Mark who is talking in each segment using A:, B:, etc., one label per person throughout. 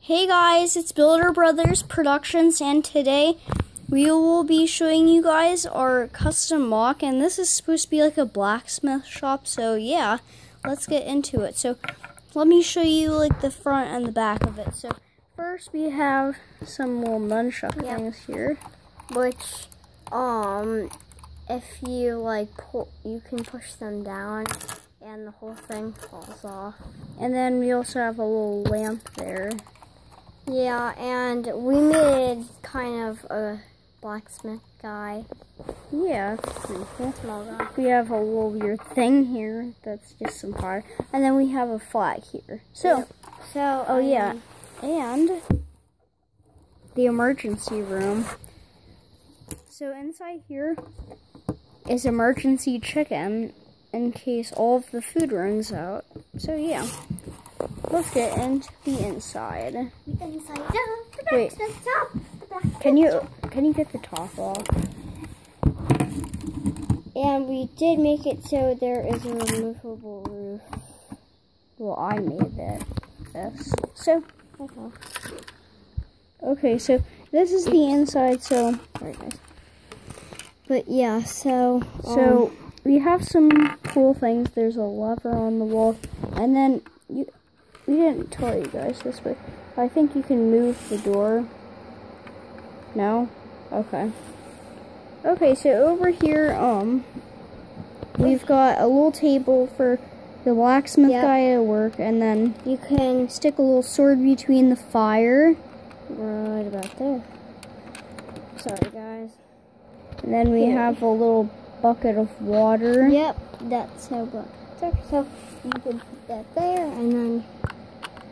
A: Hey guys, it's Builder Brothers Productions, and today we will be showing you guys our custom MOC, and this is supposed to be like a blacksmith shop, so yeah, let's get into it. So let me show you like the front and the back of it. So first we have some little nunchuck things here,
B: which if you like pull, you can push them down and the whole thing falls off.
A: And then we also have a little lamp there.
B: Yeah, and we made kind of a blacksmith guy.
A: Yeah, that's pretty cool.
B: Small guy.
A: We have a little weird thing here that's just some fire, and then we have a flag here. So, and the emergency room. So inside here is emergency chicken in case all of the food runs out. So yeah. Let's get into the inside. Wait, can you get the top off?
B: And we did make it so there is a removable roof.
A: Well, I made it. Yes. So, okay, so this is the inside. So, sorry guys.
B: But yeah, so
A: we have some cool things. There's a lever on the wall, and then we didn't tell you guys this, but I think you can move the door. No? Okay. Okay, so over here, we've got a little table for the blacksmith guy to work, and then you can stick a little sword between the fire.
B: Right about there. Sorry, guys.
A: And then we have a little bucket of water.
B: Yep, that's so good. So you can put that there, and then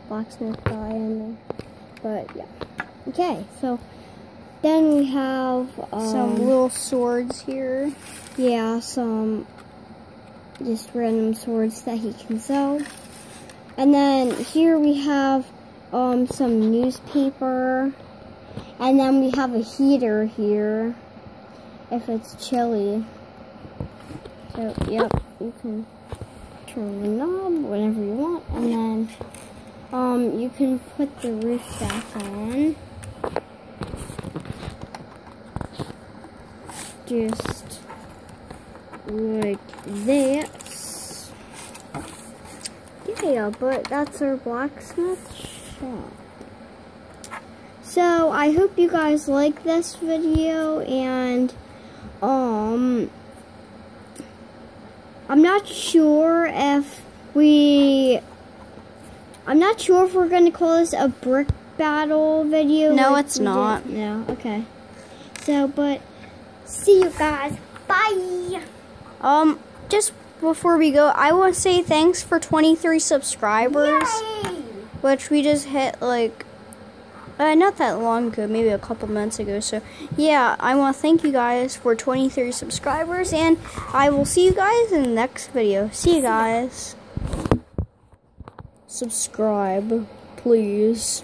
B: blacksmith guy in there. But yeah. Okay, so then we have
A: some little swords here.
B: Yeah, some just random swords that he can sell. And then here we have some newspaper. And then we have a heater here if it's chilly. So yep, you can turn the knob whenever you want, and then you can put the roof back on. Just like this. Yeah, but that's our blacksmith shop. So I hope you guys like this video, and I'm not sure if we're gonna call this a brick battle video.
A: No, it's not.
B: No, okay. So, but see you guys. Bye.
A: Just before we go, I want to say thanks for 23 subscribers.
B: Yay!
A: Which we just hit like not that long ago, maybe a couple months ago. So yeah, I want to thank you guys for 23 subscribers, and I will see you guys in the next video. See you guys. Subscribe, please.